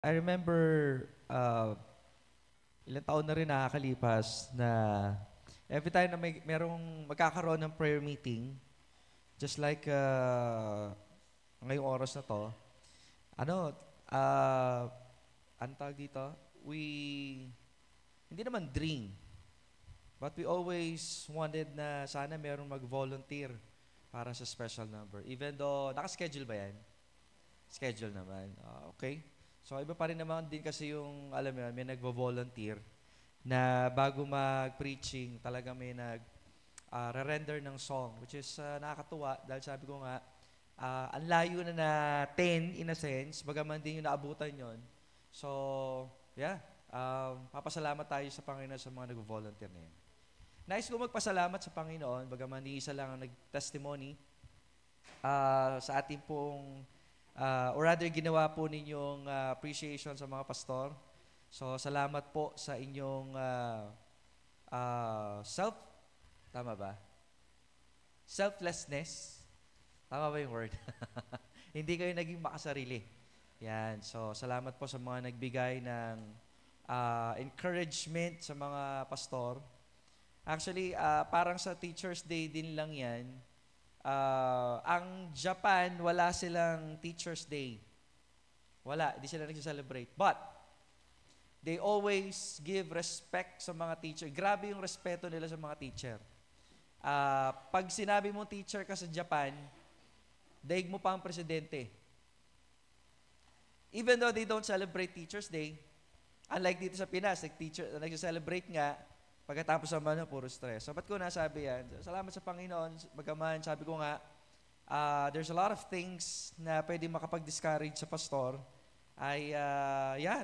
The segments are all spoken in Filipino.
I remember ilang taon na rin nakakalipas na every time na merong magkakaroon ng prayer meeting, just like ngayong oras na to, ano, uh, ano tawag dito? We, hindi naman dream, but we always wanted na sana merong mag-volunteer para sa special number. Even though, nakaschedule ba yan? Schedule naman. Okay. So, iba pa rin naman din kasi yung, alam mo yun, may nagvo-volunteer na bago mag-preaching, talaga may re-render ng song, which is nakakatuwa dahil sabi ko nga, ang layo na na 10 in a sense, bagaman din yung naabutan yon. So, yeah, papasalamat tayo sa Panginoon sa mga nag-volunteer na yun. Nais ko magpasalamat sa Panginoon, bagaman di isa lang ang nag-testimony sa ating pong or rather ginawa po ninyong appreciation sa mga pastor. So, salamat po sa inyong tama ba? Selflessness. Tama ba yung word? Hindi kayo naging makasarili. Yan. So, salamat po sa mga nagbigay ng encouragement sa mga pastor. Actually, parang sa Teacher's Day din lang yan. Ang Japan, wala silang Teacher's Day. Wala, hindi sila nag-celebrate. But, they always give respect sa mga teacher. Grabe yung respeto nila sa mga teacher. Pag sinabi mong teacher ka sa Japan, daig mo pa ang presidente. Even though they don't celebrate Teacher's Day, unlike dito sa Pinas, nag-celebrate nga, pagkatapos naman na puro stress. So, ba't ko nasabi yan? Salamat sa Panginoon. Bagaman, sabi ko nga, there's a lot of things na pwede makapag-discourage sa pastor.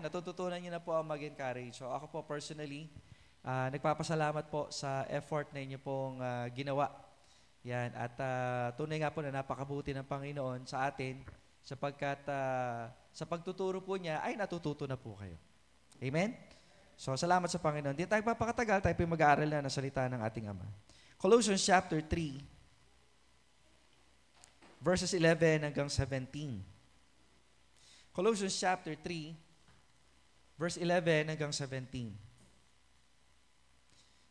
Natututunan niyo na po ang mag-encourage. So, ako po personally, nagpapasalamat po sa effort na inyo pong ginawa. Yan. At tunay nga po na napakabuti ng Panginoon sa atin sapagkat sa pagtuturo po niya ay natututo na po kayo. Amen? So, salamat sa Panginoon. Hindi tayo papakatagal, tayo po mag-aaral na ng salita ng ating Ama. Colossians chapter 3, verses 11 hanggang 17. Colossians chapter 3, verse 11 hanggang 17.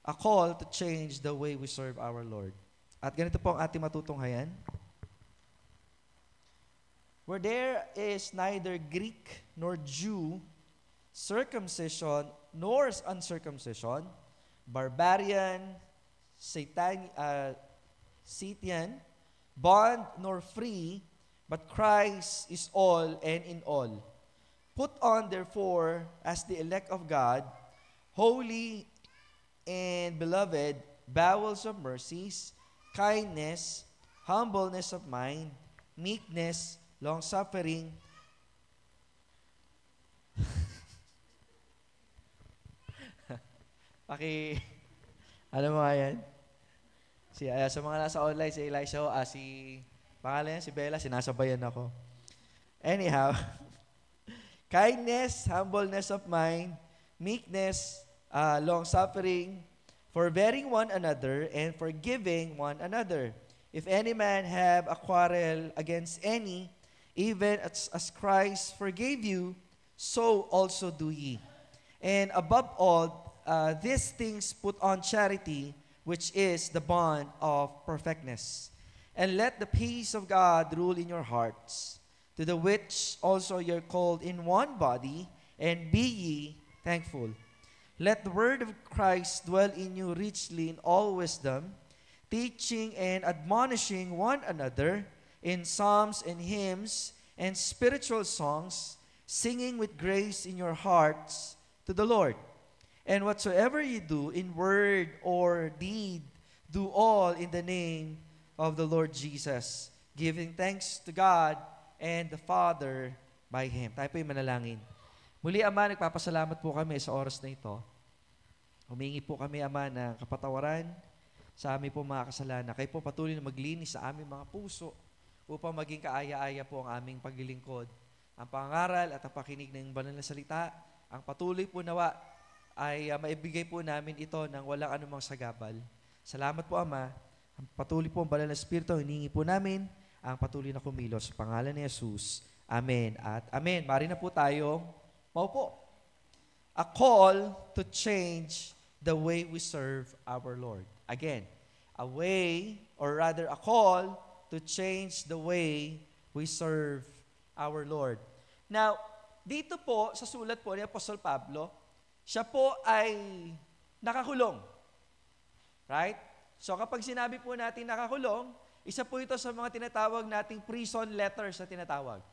A call to change the way we serve our Lord. At ganito po ang ating matutunghayan. Where there is neither Greek nor Jew, circumcision nor uncircumcision, barbarian, Scythian, bond nor free, but Christ is all and in all. Put on therefore as the elect of God, holy and beloved, bowels of mercies, kindness, humbleness of mind, meekness, long-suffering, alam mo nga yan? Sa mga nasa online, si Elisha, pangalan yan, si Bella, sinasabayan ako. Anyhow, kindness, humbleness of mind, meekness, long-suffering, forbearing one another, and forgiving one another. If any man have a quarrel against any, even as Christ forgave you, so also do ye. And above all, these things put on charity, which is the bond of perfectness. And let the peace of God rule in your hearts, to the which also you're called in one body, and be ye thankful. Let the word of Christ dwell in you richly in all wisdom, teaching and admonishing one another in psalms and hymns and spiritual songs, singing with grace in your hearts to the Lord. And whatsoever you do in word or deed, do all in the name of the Lord Jesus, giving thanks to God and the Father by Him. Tayo po yung manalangin. Muli, Ama, nagpapasalamat po kami sa oras na ito. Humingi po kami, Ama, ng kapatawaran sa aming po mga kasalanan. Kayo po patuloy na maglinis sa aming mga puso upang maging kaaya-aya po ang aming paglilingkod. Ang pangaral at ang pakinig ng banal na salita, ang patuloy po nawa ay maibigay po namin ito ng walang anumang sagabal. Salamat po, Ama. Ang patuloy po ang banal na Espiritu, hiningi po namin ang patuloy na kumilos sa pangalan ni Jesus. Amen at amen. Mari na po tayo Maupo. A call to change the way we serve our Lord. Again, a way, or rather a call to change the way we serve our Lord. Now, dito po, sa sulat po ni Apostol Pablo, siya po ay nakakulong. Right? So kapag sinabi po natin nakakulong, isa po ito sa mga tinatawag nating prison letters na tinatawag.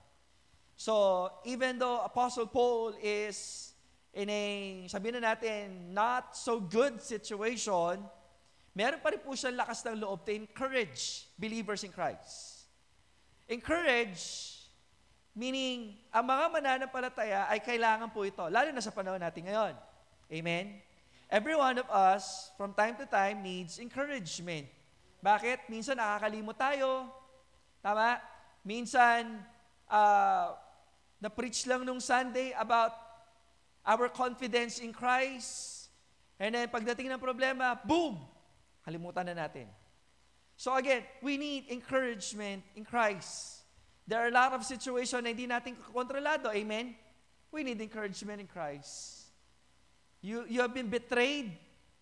So, even though Apostle Paul is in a, sabihin na natin, not so good situation, meron pa rin po siyang lakas ng loob to encourage believers in Christ. Encourage, meaning, ang mga mananampalataya ay kailangan po ito, lalo na sa panahon natin ngayon. Amen? Every one of us, from time to time, needs encouragement. Bakit? Minsan nakakalimot tayo. Tama? Minsan, na-preach lang nung Sunday about our confidence in Christ. And then, pagdating ng problema, boom! Kalimutan na natin. So again, we need encouragement in Christ. There are a lot of situations na hindi natin kontrolado. Amen? We need encouragement in Christ. You have been betrayed.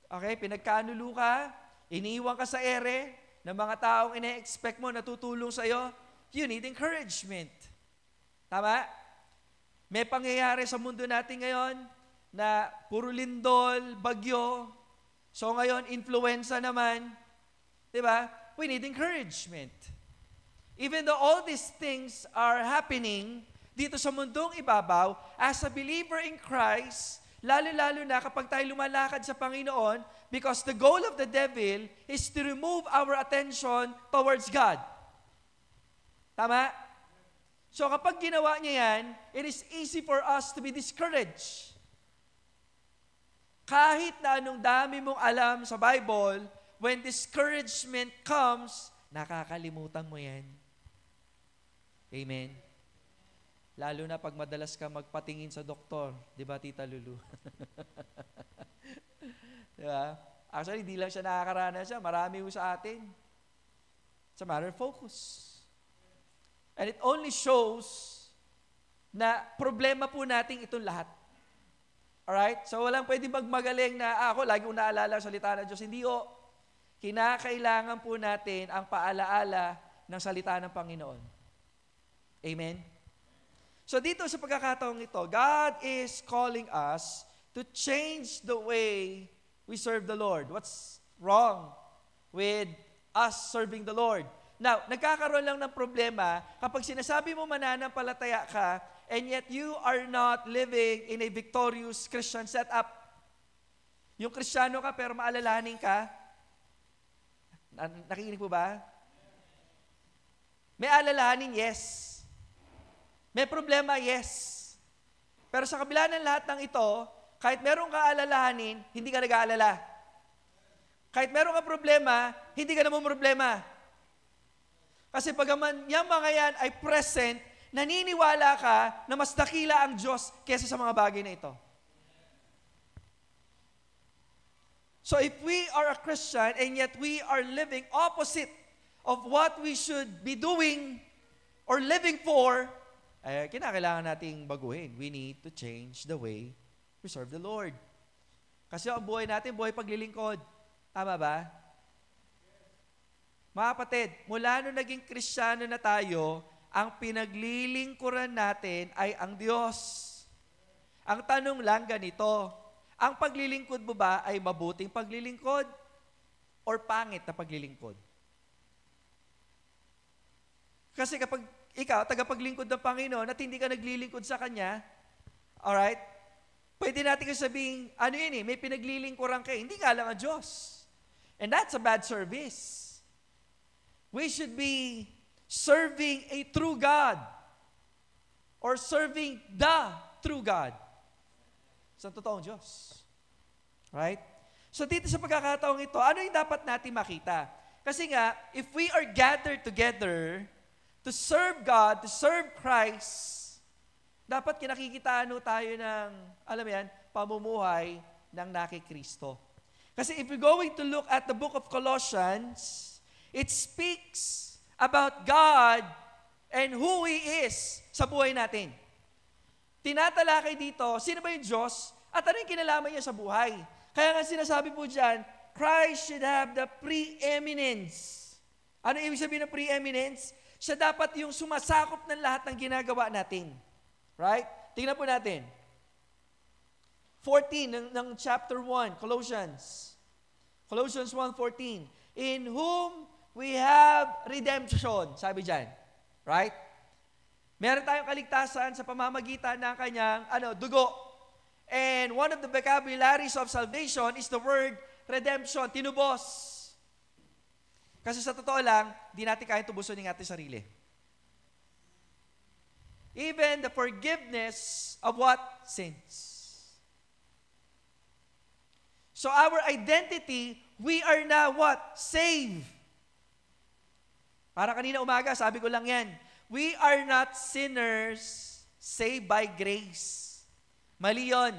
Okay? Pinagkanulo ka. Iniiwan ka sa ere ng mga taong ina-expect mo na tutulong sa'yo. You need encouragement. Tama? May pangyayari sa mundo natin ngayon na puro lindol, bagyo. So ngayon, influenza naman. Diba? We need encouragement. Even though all these things are happening dito sa mundong ibabaw, as a believer in Christ, lalo-lalo na kapag tayo lumalakad sa Panginoon, because the goal of the devil is to remove our attention towards God. Tama? So kapag ginawa niya yan, it is easy for us to be discouraged. Kahit na anong dami mong alam sa Bible, when discouragement comes, nakakalimutan mo yan. Amen? Lalo na pag madalas ka magpatingin sa doktor. Di ba, Tita Lulu? Di ba? Actually, di lang siya nakakaranas siya. Marami ho sa atin. It's a matter of focus. And it only shows na problema po natin itong lahat. Alright? So walang pwede magmagaling na ako, lagi ko naalala ang salita ng Diyos. Hindi o. Kinakailangan po natin ang paalaala ng salita ng Panginoon. Amen? So dito sa pagkakataong ito, God is calling us to change the way we serve the Lord. What's wrong with us serving the Lord? Now, nagkakaroon lang ng problema kapag sinasabi mo mananampalataya ka and yet you are not living in a victorious Christian setup. Yung Kristiyano ka pero maalalahanin ka. Nakikinig po ba? May alalahanin, yes. May problema, yes. Pero sa kabila ng lahat ng ito, kahit meron ka alalahanin, hindi ka nag-aalala. Kahit meron ka problema, hindi ka naman problema. Kasi pagaman yung mga yan ay present, naniniwala ka na mas dakila ang Diyos kesa sa mga bagay na ito. So if we are a Christian and yet we are living opposite of what we should be doing or living for, kinakailangan nating baguhin. We need to change the way we serve the Lord. Kasi ang buhay natin, buhay paglilingkod. Tama ba? Mga kapatid, mula nung naging Kristiyano na tayo, ang pinaglilingkuran natin ay ang Diyos. Ang tanong lang ganito, ang paglilingkod mo ba ay mabuting paglilingkod or pangit na paglilingkod? Kasi kapag ikaw, tagapaglingkod ng Panginoon at hindi ka naglilingkod sa Kanya, alright, pwede natin sabihin, ano yun may pinaglilingkuran ka, hindi nga lang ang Diyos. And that's a bad service. We should be serving a true God or serving the true God. Sa totoong Diyos. Right? So dito sa pagkakataong ito, ano yung dapat natin makita? Kasi nga, if we are gathered together to serve God, to serve Christ, dapat kinakikitaan tayo ng, alam mo yan, pamumuhay ng nakikristo. Kasi if we're going to look at the book of Colossians, it speaks about God and who He is sa buhay natin. tinatalakay dito, sino ba yung Diyos at ano yung kinalaman niya sa buhay. Kaya nga sinasabi po dyan, Christ should have the preeminence. Ano ibig sabihin ng preeminence? Siya dapat yung sumasakop ng lahat ng ginagawa natin. Right? Tingnan po natin. 14 ng chapter 1, Colossians. Colossians 1:14. In whom we have redemption. Sabi dyan. Right? Meron tayong kaligtasan sa pamamagitan ng kanyang dugo. And one of the vocabularies of salvation is the word redemption, tinubos. Kasi sa totoo lang, di natin kaya tubusin ng ating sarili. Even the forgiveness of what? Sins. So our identity, we are now what? Saved. Para kanina umaga, sabi ko lang yan, we are not sinners saved by grace. Mali yun.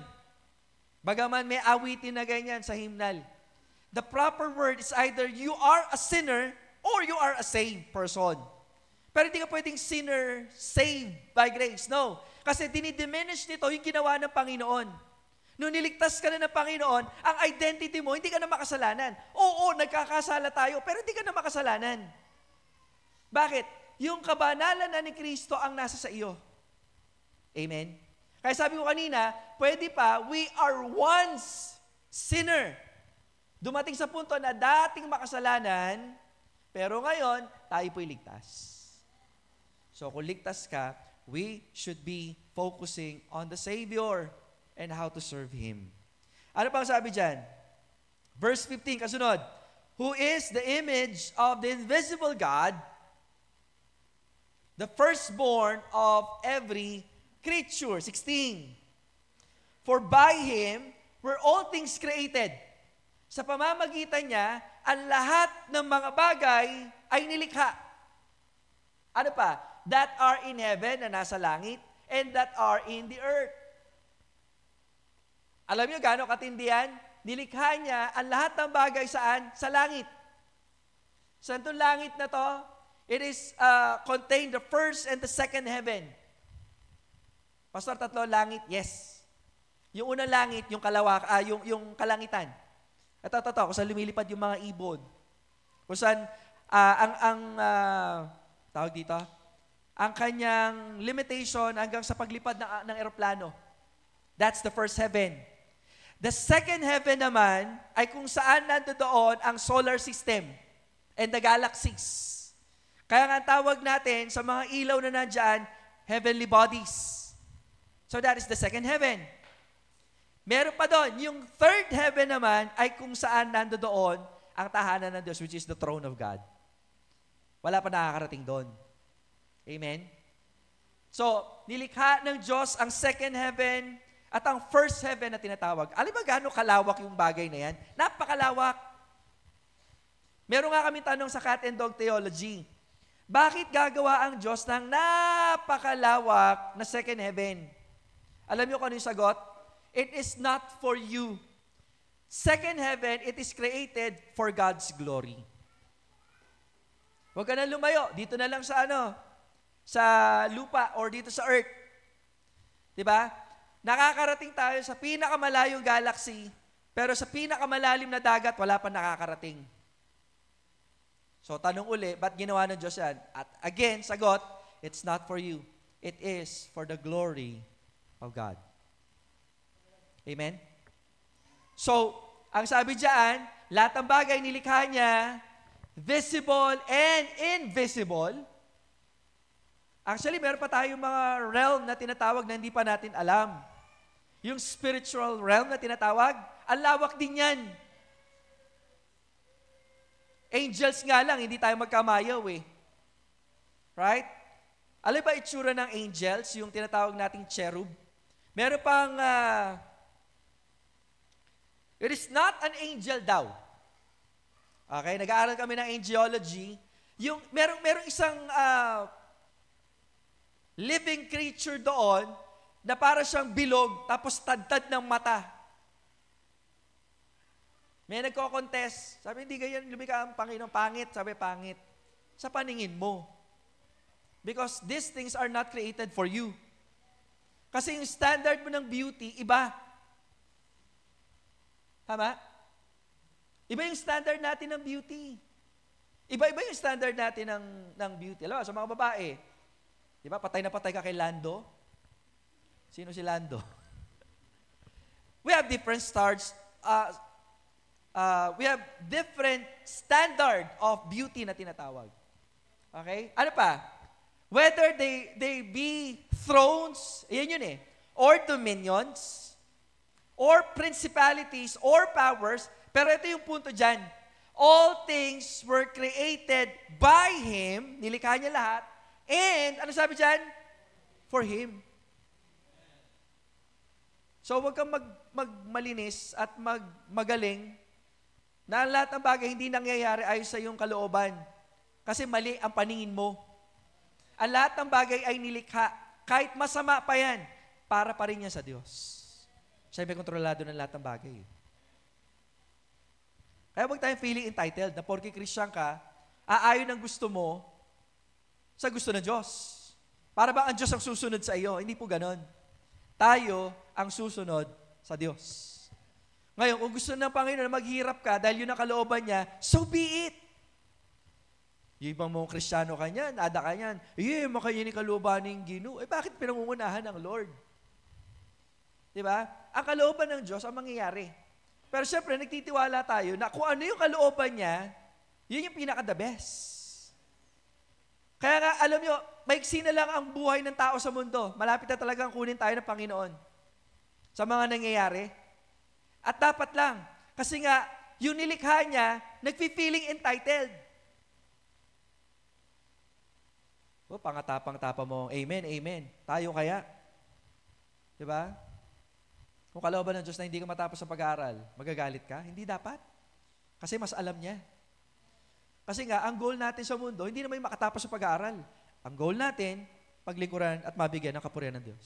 Bagaman may awitin na ganyan sa hymnal. The proper word is either you are a sinner or you are a saved person. Pero hindi ka pwedeng sinner saved by grace. No. Kasi dinidiminish nito yung ginawa ng Panginoon. Nung niligtas ka na ng Panginoon, ang identity mo, hindi ka na makasalanan. Oo, nagkakasala tayo, pero hindi ka na makasalanan. Bakit? Yung kabanalan na ni Kristo ang nasa sa iyo. Amen? Kaya sabi ko kanina, pwede pa, we are once sinner. Dumating sa punto na dating makasalanan, pero ngayon, tayo po'y ligtas. So kung ligtas ka, we should be focusing on the Savior and how to serve Him. Ano pang sabi dyan? Verse 15, kasunod. Who is the image of the invisible God, the firstborn of every creature. 16. For by Him were all things created. Sa pamamagitan niya, ang lahat ng mga bagay ay nilikha. Ano pa? That are in heaven, na nasa langit, and that are in the earth. Alam niyo gaano katindi yan? Nilikha niya ang lahat ng bagay saan? Sa langit. Saan itong langit na to? It is contained the first and the second heaven. Pastor, tatlo langit? Yes. Yung unang langit, yung yung kalangitan. Ito, kung saan lumilipad yung mga ibon. Kung saan, tawag dito, ang kanyang limitation hanggang sa paglipad ng eroplano. That's the first heaven. The second heaven naman ay kung saan nandoon ang solar system and the galaxies. Kaya nga tawag natin sa mga ilaw na nandyan, heavenly bodies. So that is the second heaven. Meron pa doon, yung third heaven naman ay kung saan nandoon ang tahanan ng Diyos, which is the throne of God. Wala pa nakakarating doon. Amen? So, nilikha ng Diyos ang second heaven at ang first heaven na tinatawag. Alam ba gaano kalawak yung bagay na yan? Napakalawak. Meron nga kami tanong sa cat and dog theology. Bakit gagawa ang Diyos ng napakalawak na second heaven? Alam niyo kung ano yung sagot? It is not for you. Second heaven, it is created for God's glory. Huwag ka na lumayo. Dito na lang sa sa lupa or dito sa earth. Diba? Nakakarating tayo sa pinakamalayong galaxy, pero sa pinakamalalim na dagat, wala pa nakakarating. So, tanong uli, ba't ginawa ng Diyos yan? At again, sagot, it's not for you. It is for the glory of God. Amen? So, ang sabi diyan, lahat ng bagay nilikha niya, visible and invisible. Actually, meron pa tayong mga realm na tinatawag na hindi pa natin alam. Yung spiritual realm na tinatawag, ang lawak din yan. Angels nga lang, hindi tayo magkamayaw eh. Right? Alam ba itsura ng angels, yung tinatawag nating cherub? Meron pang, it is not an angel daw. Okay, nag-aaral kami ng angelology. Yung, merong isang living creature doon na para siyang bilog, tapos tad-tad ng mata. May nagko-contest. Sabi, hindi ganyan lumikha ang Panginoon. Pangit. Sabi, pangit. Sa paningin mo. Because these things are not created for you. Kasi yung standard mo ng beauty, iba. Tama? Iba yung standard natin ng beauty. Iba-iba yung standard natin ng beauty. Alam mo, sa mga babae, di ba, patay na patay ka kay Lando? Sino si Lando? We have different stars. We have different standard of beauty na tinatawag. Okay? Ano pa? Whether they be thrones, yan yun or dominions, or principalities, or powers, pero ito yung punto dyan. All things were created by Him, nilikha niya lahat, and, ano sabi dyan? For Him. So, huwag kang magmalinis at magaling na lahat ng bagay hindi nangyayari ayon sa iyong kalooban. Kasi mali ang paningin mo. Ang lahat ng bagay ay nilikha. Kahit masama pa yan, para pa rin yan sa Diyos. Siya may kontrolado ng lahat ng bagay. Kaya huwag tayong feeling entitled na porke Christian ka, aayon ang gusto mo sa gusto ng Diyos. Para ba ang Diyos ang susunod sa iyo? Hindi po ganon. Tayo ang susunod sa Diyos. Ngayon, kung gusto ng Panginoon na maghirap ka dahil yun ang kalooban niya, so be it. Yung ibang mong Kristiyano ka niyan, ada ka niyan, makaya ni kalooban ng Ginoo. Bakit pinangungunahan ng Lord? Diba? Ang kalooban ng Diyos ang mangyayari. Pero syempre, nagtitiwala tayo na kung ano yung kalooban niya, yun yung pinaka-the best. Kaya nga, alam nyo, maiksi na lang ang buhay ng tao sa mundo. Malapit na talagang kunin tayo ng Panginoon sa mga nangyayari. At dapat lang. Kasi nga, yung nilikha niya, nagfi-feeling entitled. Pangatapang-tapa mo, amen, amen. Tayo kaya? Diba? Kung kalooban ng Diyos na hindi ka matapos sa pag-aaral, magagalit ka? Hindi dapat. Kasi mas alam niya. Kasi nga, ang goal natin sa mundo, hindi naman makatapos sa pag-aaral. Ang goal natin, paglingkuran at mabigyan ng kapurihan ng Diyos.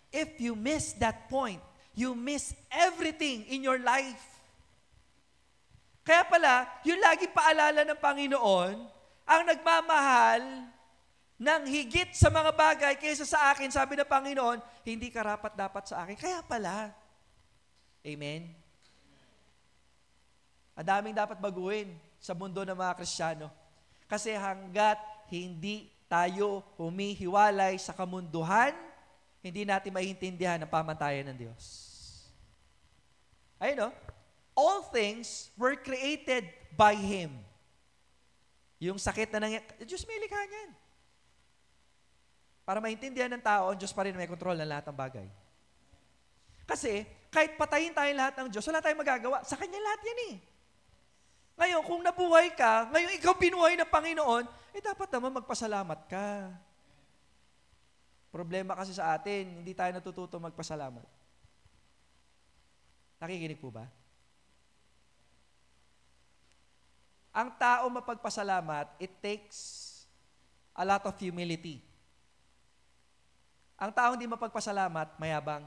If you miss that point, you miss everything in your life. Kaya pala, yung lagi paalala ng Panginoon, ang nagmamahal ng higit sa mga bagay kaysa sa akin, sabi ng Panginoon, hindi karapat-dapat sa akin. Kaya pala. Amen? Ang daming dapat baguhin sa mundo ng mga Kristiyano. Kasi hanggat hindi tayo humihiwalay sa kamunduhan, hindi natin maintindihan ang pamantayan ng Diyos. Ayun, no? All things were created by Him. Yung sakit na nangyayari, Diyos may likha niyan. Para maintindihan ng tao, ang Diyos pa rin may kontrol ng lahat ng bagay. Kasi, kahit patayin tayo lahat ng Diyos, wala tayong magagawa. Sa Kanya lahat yan eh. Ngayon, kung nabuhay ka, ngayon ikaw binuhay ng Panginoon, dapat naman magpasalamat ka. Problema kasi sa atin, hindi tayo natututo magpasalamat. Nakikinig po ba? Ang tao mapagpasalamat, it takes a lot of humility. Ang tao hindi mapagpasalamat, mayabang.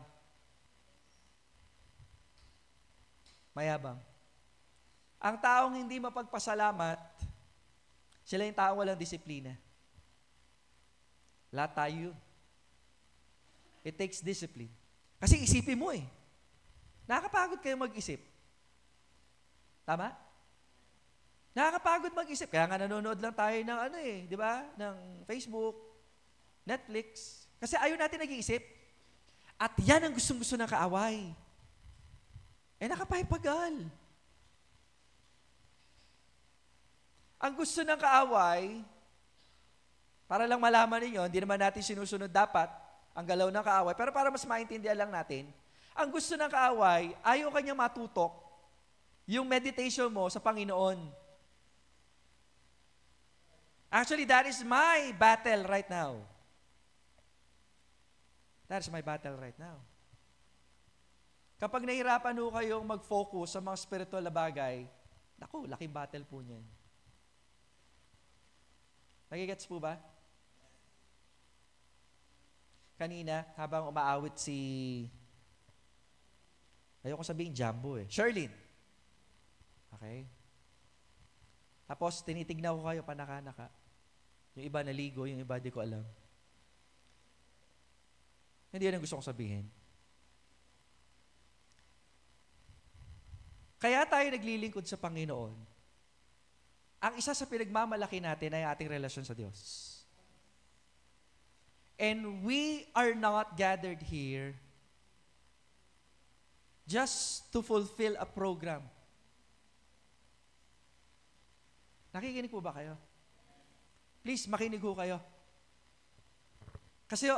Mayabang. Ang taong hindi mapagpasalamat, sila yung taong walang disiplina. Lahat tayo yun. It takes discipline. Kasi isipin mo nakakapagod kayo mag-isip. Tama? Nakakapagod mag-isip. Kaya nga nanonood lang tayo ng di ba? Ng Facebook, Netflix. Kasi ayaw natin nag-iisip. At yan ang gustong-gusto ng kaaway. Nakapahipagal. Ang gusto ng kaaway, para lang malaman ninyo, hindi naman natin sinusunod dapat ang galaw ng kaaway, pero para mas maintindihan lang natin, ang gusto ng kaaway, ayaw kanya matutok yung meditation mo sa Panginoon. Actually, that is my battle right now. That is my battle right now. Kapag nahirapan ho kayong mag-focus sa mga spiritual na bagay, naku, laking battle po niyan. Nagigets po ba? Kanina, habang umaawit ayoko sabihin Jumbo Sherlyn. Okay? Tapos, tinitignan ko kayo, panaka-naka. Yung iba naligo, yung iba di ko alam. Hindi yan ang gusto kong sabihin. Kaya tayo naglilingkod sa Panginoon. Ang isa sa pinagmamalaki natin ay ating relasyon sa Diyos. And we are not gathered here just to fulfill a program. Nakikinig po ba kayo? Please, makinig po kayo. Kasi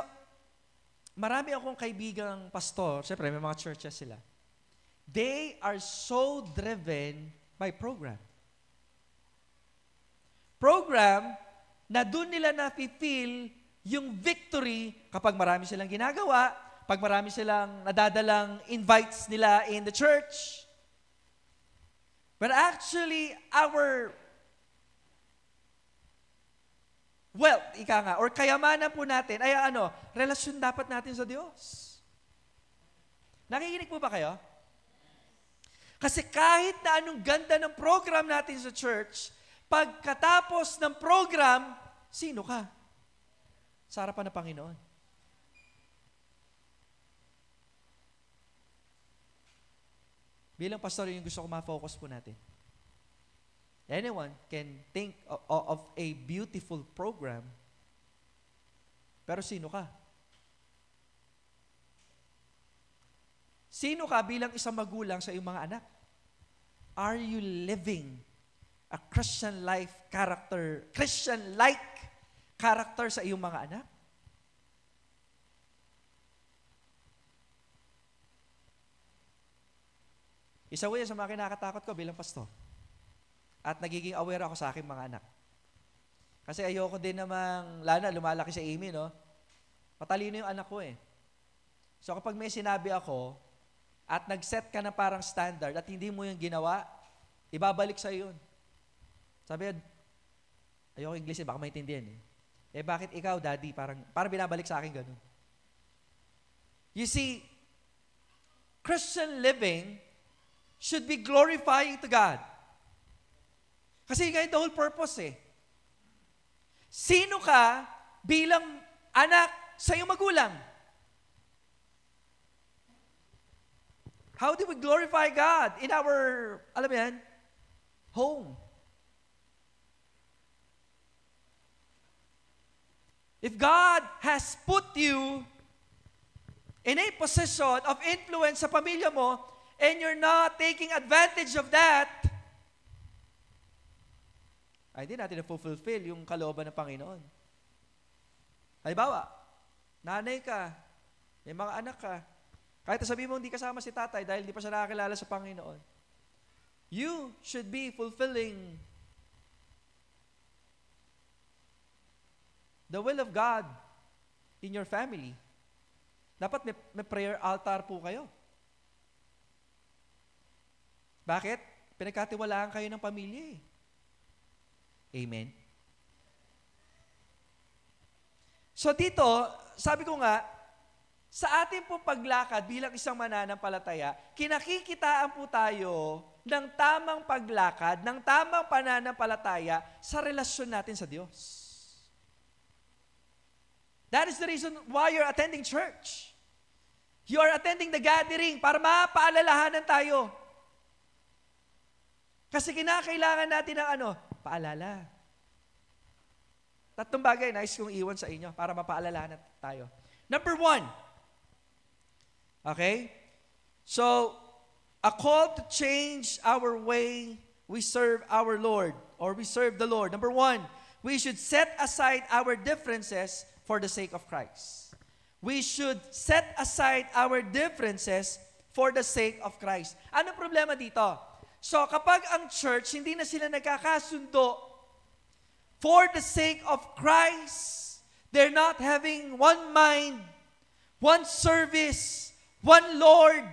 marami akong kaibigang pastor, siyempre may mga churches sila. They are so driven by program. Program na doon nila na-feel yung victory kapag marami silang ginagawa, pag marami silang nadadalang invites nila in the church. But actually, our wealth, ika nga, or kayamanan po natin, ay relasyon dapat natin sa Diyos. Nakikinig po ba kayo? Kasi kahit na anong ganda ng program natin sa church, pagkatapos ng program, sino ka? Sa harapan ng Panginoon. Bilang pastor, yung gusto ko ma-focus po natin. Anyone can think of a beautiful program, pero sino ka? Sino ka bilang isang magulang sa iyong mga anak? Are you living a Christian-like character sa iyong mga anak? Isa po yan sa mga kinakatakot ko bilang pastor. At nagiging aware ako sa aking mga anak. Kasi ayoko din namang, lalo na lumalaki si Amy, no? Matalino yung anak ko eh. So kapag may sinabi ako, at nag-set ka na parang standard, at hindi mo yung ginawa, ibabalik sa yun. Sabi, ayoko English eh, baka maintindihan eh. Eh bakit ikaw, daddy, parang binabalik sa akin ganun. You see, Christian living should be glorifying to God. Kasi yung the whole purpose eh. Sino ka bilang anak sa iyong magulang? How do we glorify God in our, alam mo yan, home? If God has put you in a position of influence sa pamilya mo, and you're not taking advantage of that, ay hindi natin na-fulfill yung kalooban ng Panginoon. Halimbawa, nanay ka, may mga anak ka, kahit sabihin mo hindi kasama si tatay dahil hindi pa siya nakakilala sa Panginoon, you should be fulfilling the will of God in your family. Dapat may prayer altar po kayo. Bakit? Pinagkatiwalaan kayo ng pamilya eh. Amen? So dito, sabi ko nga, sa ating pong paglakad bilang isang mananampalataya, kinakikitaan po tayo ng tamang paglakad, ng tamang pananampalataya sa relasyon natin sa Diyos. That is the reason why you're attending church. You are attending the gathering para mapaalalahanan tayo. Kasi kinakailangan natin ng paalala. Tatlong bagay, nais kong iwan sa inyo para mapaalalahanan tayo. Number 1. Okay? So, a call to change our way we serve our Lord, or we serve the Lord. Number 1, we should set aside our differences for the sake of Christ. We should set aside our differences for the sake of Christ. Ano problema dito? So, kapag ang church, hindi na sila nagkakasundo for the sake of Christ, they're not having one mind, one service, one Lord,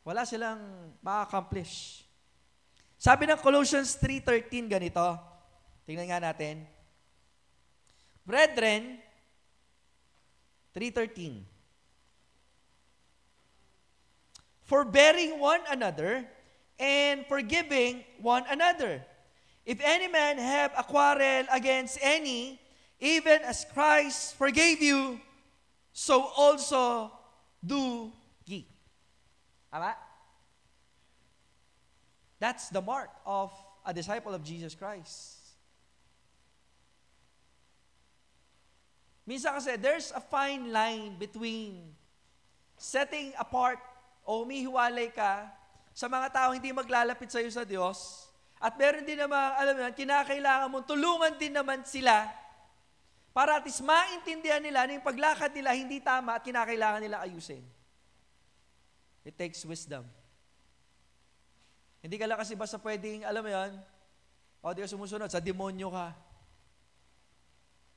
wala silang ma-accomplish. Sabi ng Colossians 3:13 ganito, tingnan nga natin. Brethren, 3:13, forbearing one another and forgiving one another. If any man have a quarrel against any, even as Christ forgave you, so also do ye. Tama? That's the mark of a disciple of Jesus Christ. Minsan kasi, there's a fine line between setting apart o umihiwalay ka sa mga tao hindi maglalapit sa iyo sa Diyos, at meron din naman, alam mo yan, kinakailangan mong tulungan din naman sila para at least maintindihan nila na yung paglakad nila hindi tama at kinakailangan nila ayusin. It takes wisdom. Hindi ka lang kasi basta pwedeng, alam mo yan, o di ka sumusunod, sa demonyo ka.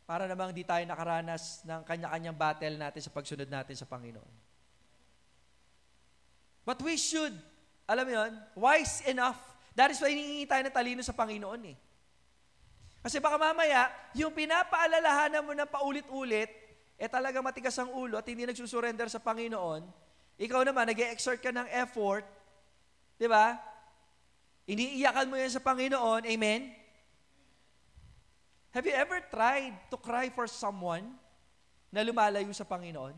Para namang di tayo nakaranas ng kanya-kanyang battle natin sa pagsunod natin sa Panginoon. But we should, alam mo yun, wise enough. That is why hinihingi tayo ng talino sa Panginoon eh. Kasi baka mamaya, yung pinapaalalahanan mo na paulit-ulit, talaga matigas ang ulo at hindi nagsusurrender sa Panginoon, ikaw naman, nag-e-exert ka ng effort, di ba? Iniiyakan mo yan sa Panginoon, amen? Have you ever tried to cry for someone na lumalayo sa Panginoon?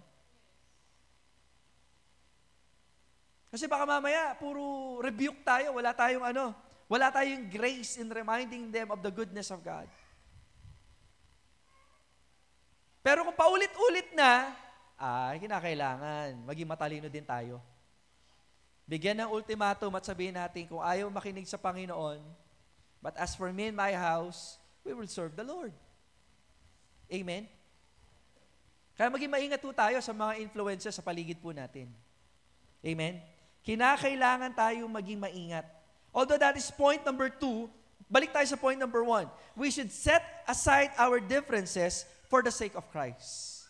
Kasi baka mamaya, puro rebuke tayo, wala tayong grace in reminding them of the goodness of God. Pero kung paulit-ulit na, kinakailangan, maging matalino din tayo. Bigyan ng ultimatum at sabihin natin, kung ayaw makinig sa Panginoon, but as for me and my house, we will serve the Lord. Amen? Kaya maging maingat po tayo sa mga influences sa paligid po natin. Amen? Kinakailangan tayo maging maingat. Although that is point number 2, balik tayo sa point number 1. We should set aside our differences for the sake of Christ.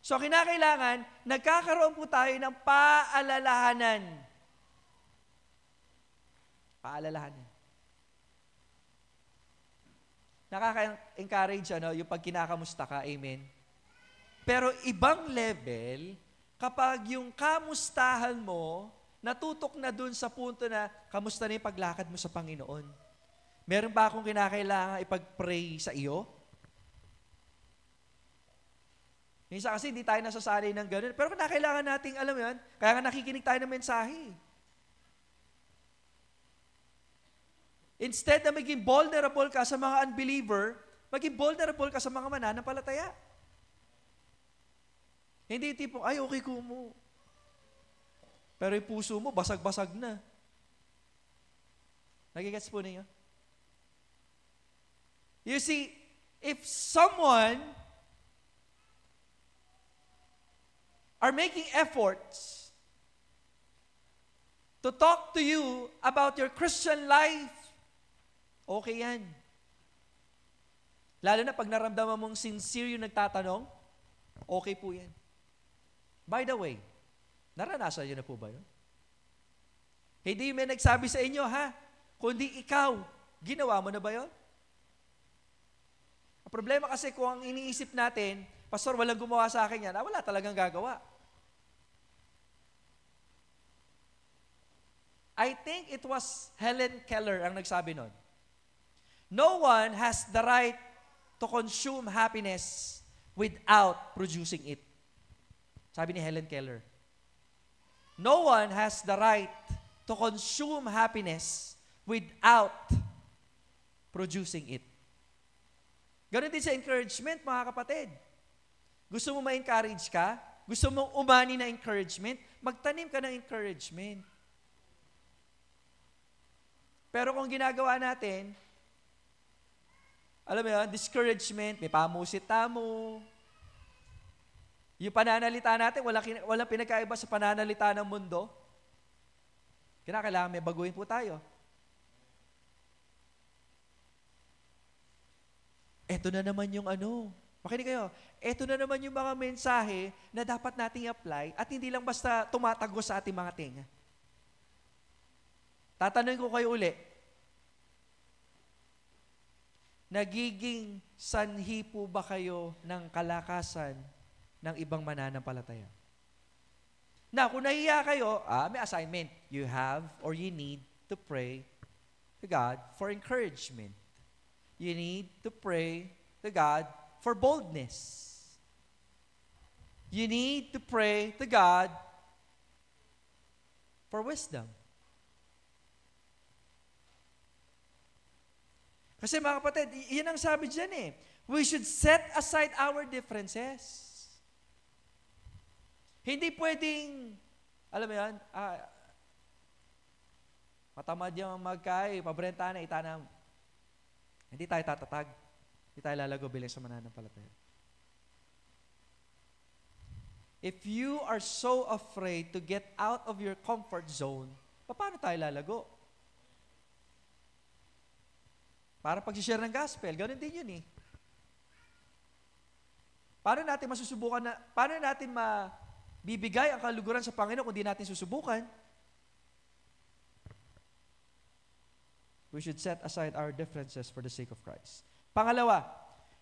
So kinakailangan, nagkakaroon po tayo ng paalalahanan. Paalalahanan. Nakaka-encourage yung pag kinakamusta ka, amen? Pero ibang level, kapag yung kamustahan mo, natutok na dun sa punto na, kamusta na yung paglakad mo sa Panginoon? Meron ba akong kinakailangan ipag-pray sa iyo? Minsan kasi hindi tayo nasasanay ng ganun. Pero kinakailangan nating, alam mo yan, kaya nga nakikinig tayo ng mensahe. Instead na maging vulnerable ka sa mga unbeliever, maging vulnerable ka sa mga mananampalataya. Hindi tipong, okay ko mo. Pero yung puso mo, basag-basag na. Nagigets po ninyo? You see, if someone are making efforts to talk to you about your Christian life, okay yan. Lalo na pag naramdaman mong sincere yung nagtatanong, okay po yan. By the way, naranasan nyo na po ba yun? Hindi may nagsabi sa inyo, kundi ikaw, ginawa mo na ba yun? Ang problema kasi kung ang iniisip natin, Pastor, walang gumawa sa akin yan, wala talagang gagawa. I think it was Helen Keller ang nagsabi nun. No one has the right to consume happiness without producing it. Sabi ni Helen Keller. No one has the right to consume happiness without producing it. Ganon din sa encouragement, mga kapatid. Gusto mo ma-encourage ka? Gusto mong umani na encouragement? Magtanim ka ng encouragement. Pero kung ginagawa natin, alam mo yun, discouragement, may pamusit tamo. Yung pananalita natin, walang pinagkaiba sa pananalita ng mundo. Kailangan may baguhin po tayo. Eto na naman yung makinig kayo, eto na naman yung mga mensahe na dapat nating apply at hindi lang basta tumatagos sa ating mga tinga. Tatanungin ko kayo uli, nagiging sanhi po ba kayo ng kalakasan ng ibang mananampalataya? Na kung nahiya kayo, may assignment. You have or you need to pray to God for encouragement. You need to pray to God for boldness. you need to pray to God for wisdom. Kasi mga kapatid, yan ang sabi dyan eh. We should set aside our differences. Hindi pwedeng, alam mo yan, matamad yung magkay, pabrenta na, itanam. Hindi tayo tatatag. Hindi tayo lalago bilang sa mananampalataya. If you are so afraid to get out of your comfort zone, paano tayo lalago? Para pag-share ng gospel, ganoon din yun eh. Paano natin masusubukan paano natin mabibigay ang kaluguran sa Panginoon kung di natin susubukan? We should set aside our differences for the sake of Christ. Pangalawa,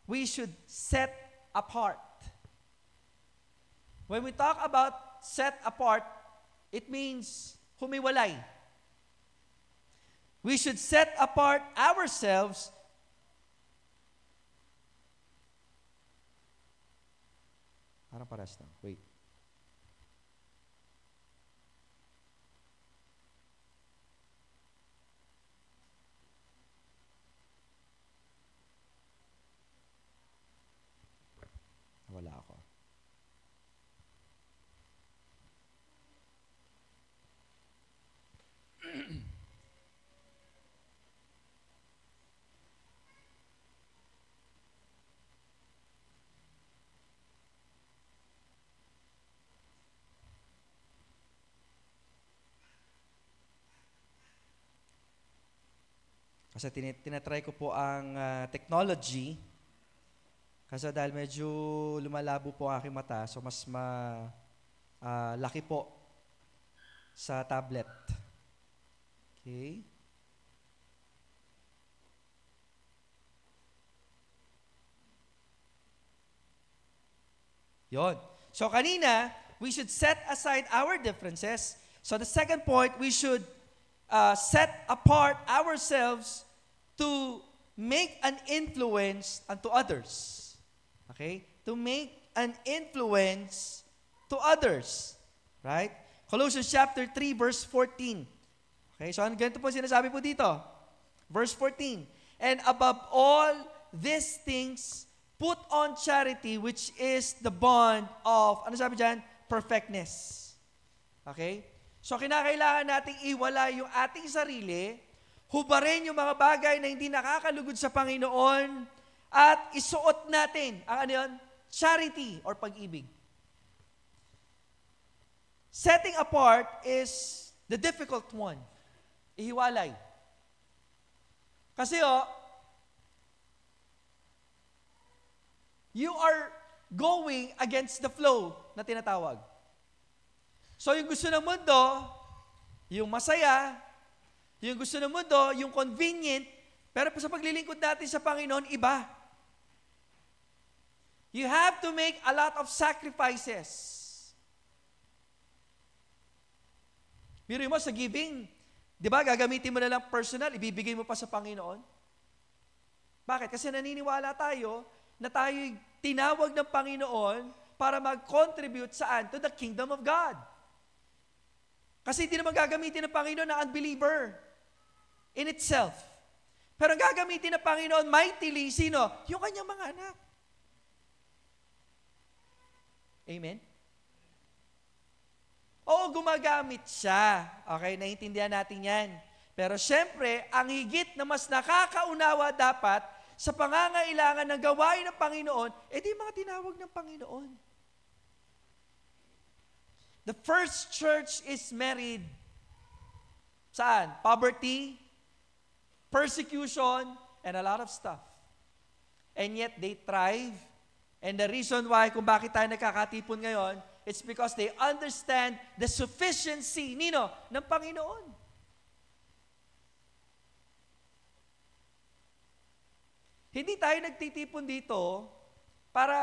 we should set apart. When we talk about set apart, it means humiwalay. We should set apart ourselves parang paras lang. Wait. Wala ako. Kasi tinatry ko po ang technology. Kasi dahil medyo lumalabo po ang aking mata, so mas laki po sa tablet. Okay? Yon. So kanina, we should set aside our differences. So the second point, we should set apart ourselves to make an influence unto others. Okay? To make an influence to others. Right? Colossians chapter 3, verse 14. Okay? So ganito po sinasabi po dito. Verse 14. And above all these things, put on charity, which is the bond of, ano sabi dyan? Perfectness. Okay? So kinakailangan nating iwala yung ating sarili, hubarin yung mga bagay na hindi nakakalugod sa Panginoon, at isuot natin ang ano yun? Charity or pag-ibig. Setting apart is the difficult one. Ihiwalay. Kasi you are going against the flow na tinatawag. So yung gusto ng mundo, yung masaya, yung gusto ng mundo, yung convenient, pero sa paglilingkod natin sa Panginoon, iba. You have to make a lot of sacrifices. Biro mo sa giving, di ba, gagamitin mo na lang personal, ibibigay mo pa sa Panginoon. Bakit? Kasi naniniwala tayo na tayo'y tinawag ng Panginoon para mag-contribute saan? To the kingdom of God. Kasi hindi naman gagamitin ng Panginoon na unbeliever in itself. Pero ang gagamitin ng Panginoon mightily, sino? Yung kanyang mga anak. Amen? Oo, gumagamit siya. Okay, naiintindihan natin yan. Pero syempre, ang higit na mas nakakaunawa dapat sa pangangailangan ng gawain ng Panginoon, di mga tinawag ng Panginoon. The first church is married. Saan? Poverty, persecution, and a lot of stuff. And yet, they thrive. And the reason why, kung bakit tayo nagkakatipon ngayon, it's because they understand the sufficiency, ng Panginoon. Hindi tayo nagtitipon dito para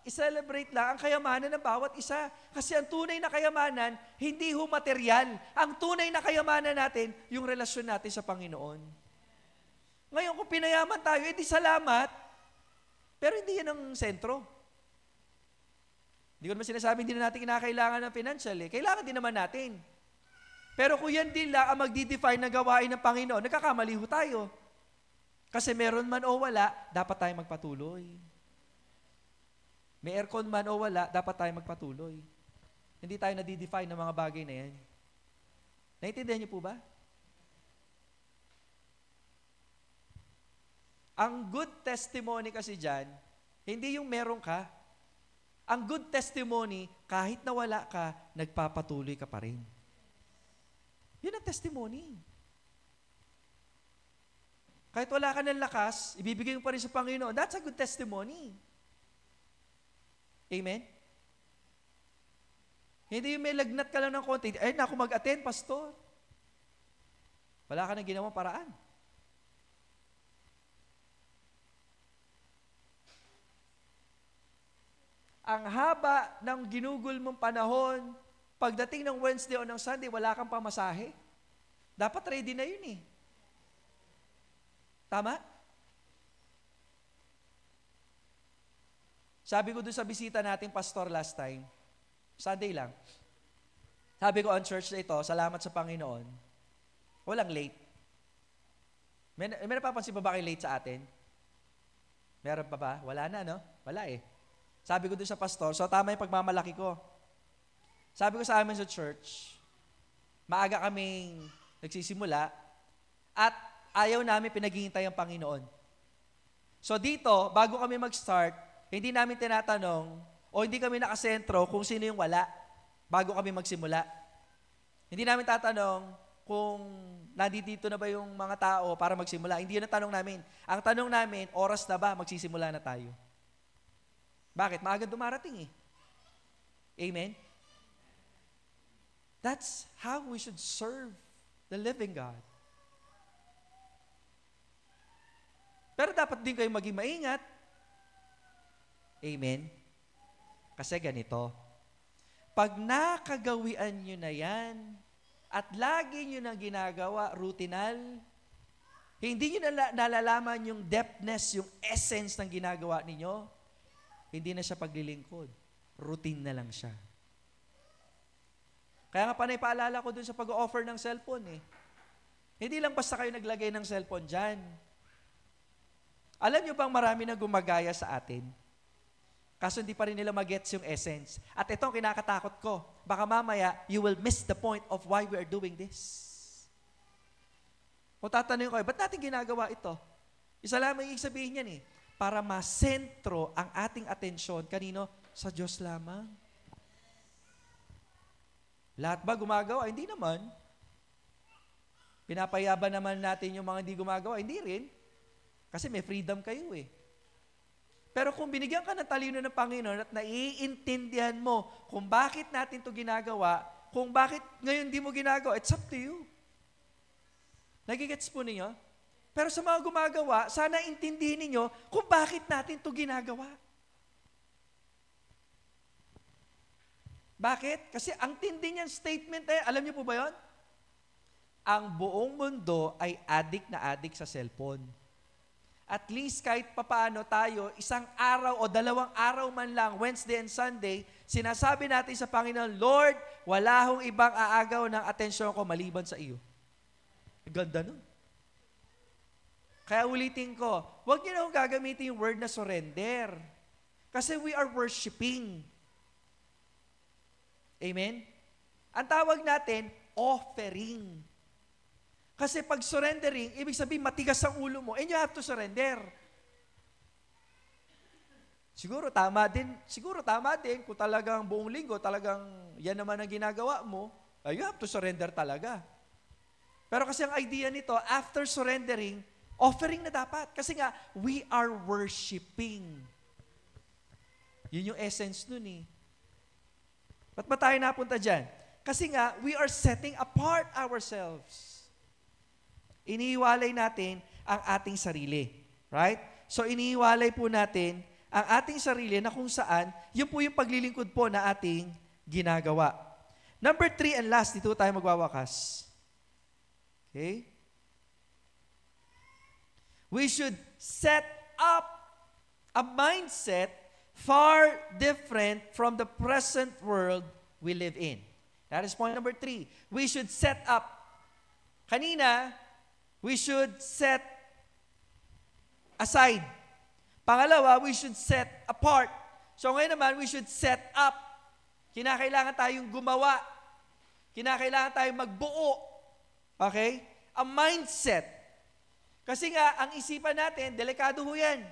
i-celebrate lang ang kayamanan ng bawat isa. Kasi ang tunay na kayamanan, hindi material. Ang tunay na kayamanan natin, yung relasyon natin sa Panginoon. Ngayon, kung pinayaman tayo, edi salamat, pero hindi yan ang sentro. Hindi ko naman sinasabi, hindi na natin kinakailangan ng financial eh. Kailangan din naman natin. Pero kung yan din lang ang magdi-define na gawain ng Panginoon, nagkakamali ho tayo. Kasi meron man o wala, dapat tayo magpatuloy. May aircon man o wala, dapat tayo magpatuloy. Hindi tayo nadi-define ng mga bagay na yan. Naintindihan niyo po ba? Ang good testimony kasi dyan, hindi yung meron ka. Ang good testimony, kahit na wala ka, nagpapatuloy ka pa rin. Yun ang testimony. Kahit wala ka ng lakas, ibibigay mo pa rin sa Panginoon. That's a good testimony. Amen? Hindi yung may lagnat ka lang ng konti, ay naku mag-attend, pastor. Wala ka nang ginawang paraan. Ang haba ng ginugol mong panahon, pagdating ng Wednesday o ng Sunday, wala kang pamasahe. Dapat ready na yun eh. Tama? Sabi ko doon sa bisita nating pastor last time, Sunday lang, sabi ko on church na ito, salamat sa Panginoon, walang late. May napapansin pa ba kayo late sa atin? Meron pa ba? Wala na, no? Wala eh. Sabi ko doon sa pastor, so tama yung pagmamalaki ko. Sabi ko sa amin sa church, maaga kaming nagsisimula at ayaw namin pinaghihintay ang Panginoon. So dito, bago kami mag-start, hindi namin tinatanong o hindi kami nakasentro kung sino yung wala bago kami magsimula. Hindi namin tatanong kung nandito na ba yung mga tao para magsimula. Hindi yun ang tanong namin. Ang tanong namin, oras na ba magsisimula na tayo? Bakit? Maaga dumarating eh. Amen? That's how we should serve the living God. Pero dapat din kayo maging maingat. Amen? Kasi ganito, pag nakagawian nyo na yan, at lagi nyo na ginagawa, routinal, hindi nyo nalalaman yung depthness, yung essence ng ginagawa ninyo, hindi na siya paglilingkod. Routine na lang siya. Kaya nga panay paalala ko dun sa pag-offer ng cellphone eh. Hindi lang basta kayo naglagay ng cellphone dyan. Alam nyo bang marami na gumagaya sa atin? Kaso hindi pa rin nila magets yung essence. At ito ang kinakatakot ko. Baka mamaya, you will miss the point of why we are doing this. Kung tatanungin ko, ba't natin ginagawa ito? Isa lang ang ibig sabihin yan eh. Para masentro ang ating atensyon, kanino? Sa Diyos lamang. Lahat ba gumagawa? Hindi naman. Pinapayaban naman natin yung mga hindi gumagawa? Hindi rin. Kasi may freedom kayo eh. Pero kung binigyan ka ng talino ng Panginoon at naiintindihan mo kung bakit natin ito ginagawa, kung bakit ngayon di mo ginagawa, it's up to you. Nagigets po ninyo? Pero sa mga gumagawa, sana intindihin ninyo kung bakit natin ito ginagawa. Bakit? Kasi ang tindi niyang statement eh, alam niyo po ba yun? Ang buong mundo ay addict sa cellphone. At least kahit papaano tayo, isang araw o 2 araw man lang, Wednesday and Sunday, sinasabi natin sa Panginoon, Lord, wala hong ibang aagaw ng atensyon ko maliban sa iyo. Ganda nun. Kaya ulitin ko, huwag niyo na akong gagamitin yung word na surrender. Kasi we are worshiping. Amen? Ang tawag natin, offering. Kasi pag surrendering, ibig sabihin matigas ang ulo mo and you have to surrender. Siguro tama din kung talagang buong linggo, talagang yan naman ang ginagawa mo, you have to surrender talaga. Pero kasi ang idea nito, after surrendering, offering na dapat. Kasi nga, we are worshiping. Yun yung essence nun eh. Ba't ba tayo napunta dyan? Kasi nga, we are setting apart ourselves. Inihiwalay natin ang ating sarili. Right? So, inihiwalay po natin ang ating sarili na kung saan, yun po yung paglilingkod po na ating ginagawa. Number 3 and last, dito tayo magwawakas. Okay? We should set up a mindset far different from the present world we live in. That is point number 3. We should set up. Kanina, we should set aside. Pangalawa, we should set apart. So ngayon naman, we should set up. Kinakailangan tayong gumawa. Kinakailangan tayong magbuo. Okay? A mindset. Kasi nga, ang isipan natin, delikado ho yan.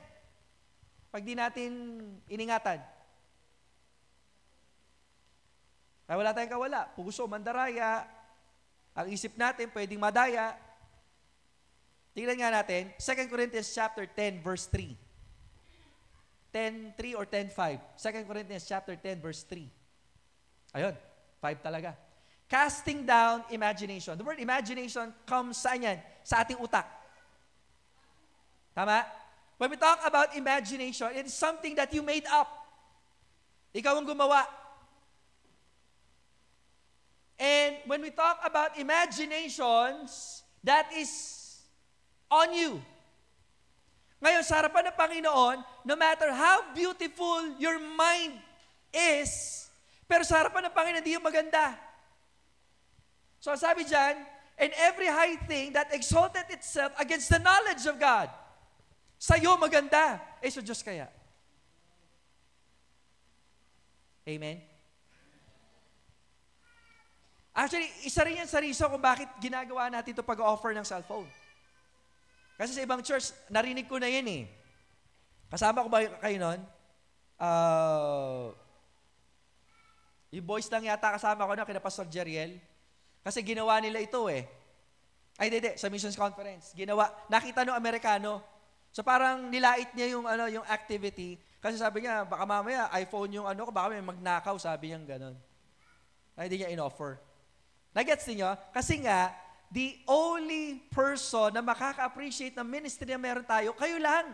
Pag di natin iningatan. Kaya wala tayong kawala. Puso, mandaraya. Ang isip natin, pwedeng madaya. Tingnan nga natin, 2 Corinthians chapter 10, verse 3. 10:3 or 10:5. 2 Corinthians chapter 10, verse 3. Ayun, 5 talaga. Casting down imagination. The word imagination comes saan yan? Sa ating utak. Tama? When we talk about imagination, it is something that you made up. Ikaw ang gumawa. And when we talk about imaginations, that is on you. Ngayon, sa harapan ng Panginoon, no matter how beautiful your mind is, pero sa harapan ng Panginoon, hindi yung maganda. So sabi dyan, and every high thing that exalted itself against the knowledge of God, sa'yo maganda. Sa Diyos kaya. Amen? Actually, isa rin yan sa reason kung bakit ginagawa natin ito pag-offer ng cellphone. Kasi sa ibang church, narinig ko na yan eh. Kasama ko ba kayo nun? Yung boys lang yata kasama ko na kina Pastor Jeriel. Kasi ginawa nila ito eh. Ay, hindi, sa missions conference. Ginawa, nakita nung Amerikano. So parang nilait niya yung yung activity kasi sabi niya baka mamaya iPhone yung baka may magnakaw, sabi niya gano'n. Ay hindi niya in-offer. Nagets niyo? Kasi nga the only person na makaka-appreciate ng ministry na meron tayo, kayo lang.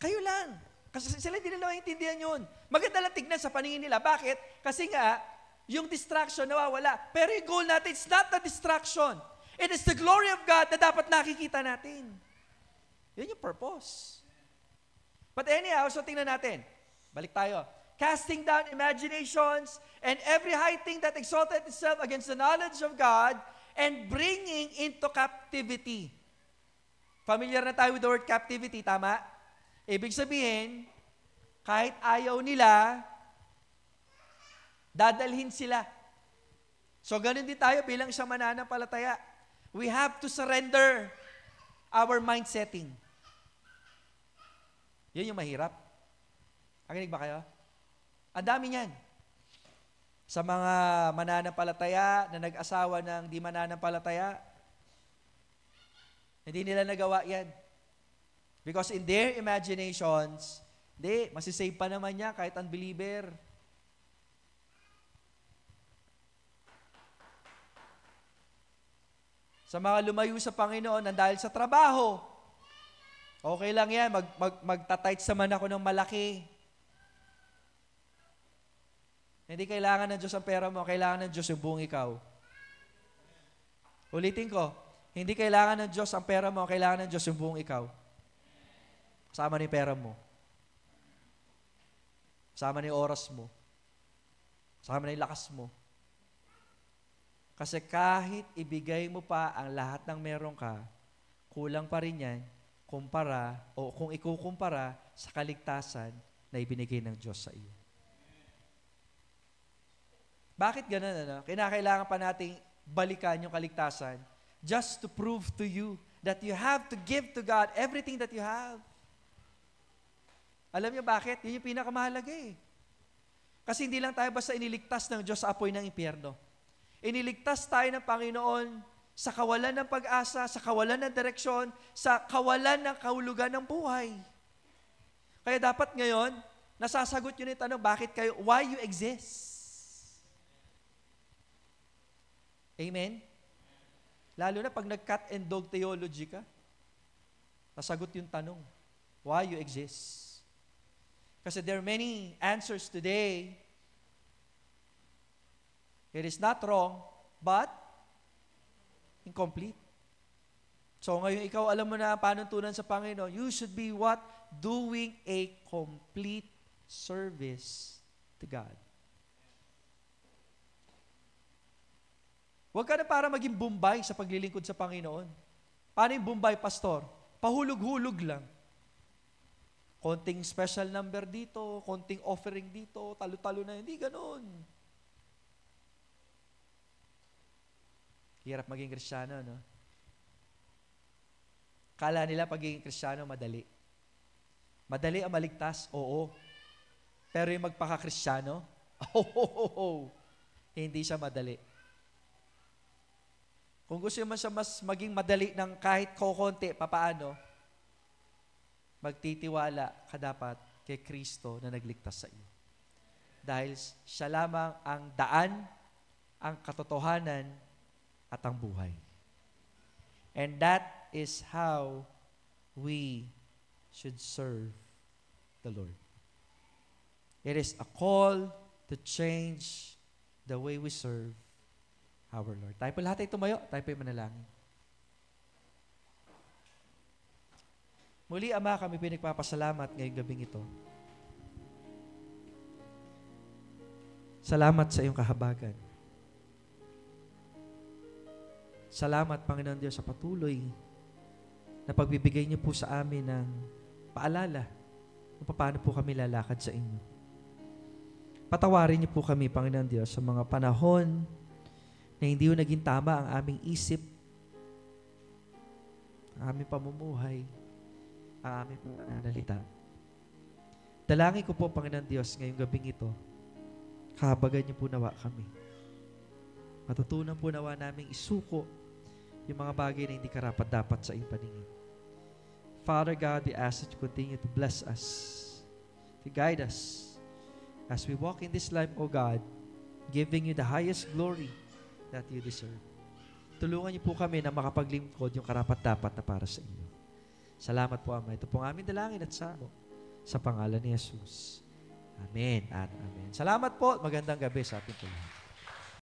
Kayo lang. Kasi sila hindi nila maintindihan yun. Maganda lang tignan sa paningin nila. Bakit? Kasi nga yung distraction nawawala. Pero yung goal natin, it's not the distraction. It is the glory of God na dapat nakikita natin. Yun yung purpose. But anyhow, so tingnan natin. Balik tayo. Casting down imaginations and every high thing that exalted itself against the knowledge of God and bringing into captivity. Familiar na tayo with the word captivity, tama? Ibig sabihin, kahit ayaw nila, dadalhin sila. So ganun din tayo bilang isang mananampalataya. We have to surrender our mind setting. Yan yung mahirap. Nakinig ba kayo? Ang dami niyan. Sa mga mananampalataya na nag-asawa ng di mananampalataya, hindi nila nagawa yan. Because in their imaginations, masisave pa naman niya kahit unbeliever. Sa mga lumayo sa Panginoon nang dahil sa trabaho, okay lang yan, magtatight naman ako ng malaki. Hindi kailangan ng Diyos ang pera mo, kailangan ng Diyos yung buong ikaw. Ulitin ko, hindi kailangan ng Diyos ang pera mo, kailangan ng Diyos yung buong ikaw. Kasama na yung pera mo. Kasama na yung oras mo. Kasama na yung lakas mo. Kasi kahit ibigay mo pa ang lahat ng meron ka, kulang pa rin yan kumpara o kung ikukumpara sa kaligtasan na ibinigay ng Diyos sa iyo. Bakit ganun? Kinakailangan pa nating balikan yung kaligtasan just to prove to you that you have to give to God everything that you have. Alam niyo bakit? Yun yung pinakamahalaga eh. Kasi hindi lang tayo basta iniligtas ng Diyos sa apoy ng impyerno. Iniligtas tayo ng Panginoon sa kawalan ng pag-asa, sa kawalan ng direksyon, sa kawalan ng kahulugan ng buhay. Kaya dapat ngayon, nasasagot yun yung tanong, why you exist? Amen? Lalo na pag nag-cat and dog theology ka, nasagot yung tanong, why you exist? Kasi there are many answers today. It is not wrong, but incomplete. So ngayon ikaw, alam mo na panuntunan sa Panginoon, you should be what? Doing a complete service to God. Huwag ka na para maging Bombay sa paglilingkod sa Panginoon. Paano yung Bombay, pastor? Pahulog-hulog lang. Konting special number dito, konting offering dito, talo-talo na. Hindi ganun. Hirap maging Kristiyano, no? Kala nila pagiging Kristiyano, madali. Madali ang maligtas? Oo. Pero yung magpaka-Kristiyano, hindi siya madali. Kung gusto mo siya mas maging madali ng kahit kokonti, papaano, magtitiwala ka dapat kay Kristo na nagligtas sa iyo. Dahil siya lamang ang daan, ang katotohanan, at ang buhay. And that is how we should serve the Lord. It is a call to change the way we serve our Lord. Tayo po lahat ay tumayo, tayo po ay manalangin. Muli, Ama, kami pinagpapasalamat ngayong gabing ito. Salamat sa iyong kahabagan. Salamat, Panginoon Diyos, sa patuloy na pagbibigay niyo po sa amin ng paalala kung paano po kami lalakad sa inyo. Patawarin niyo po kami, Panginoon Diyos, sa mga panahon na hindi po naging tama ang aming isip, ang aming pamumuhay, ang aming pananalita. Dalangin ko po, Panginoon Diyos, ngayong gabing ito, kahabagan niyo po nawa kami. Matutunan po nawa naming isuko yung mga bagay na hindi karapat-dapat sa iyong paningin. Father God, we ask that you continue to bless us, to guide us as we walk in this life, O God, giving you the highest glory that you deserve. Tulungan niyo po kami na makapaglingkod yung karapat-dapat na para sa inyo. Salamat po, Ama. Ito po ang aming dalangin at sa pangalan ni Jesus. Amen at amen. Salamat po. Magandang gabi sa ating lahat.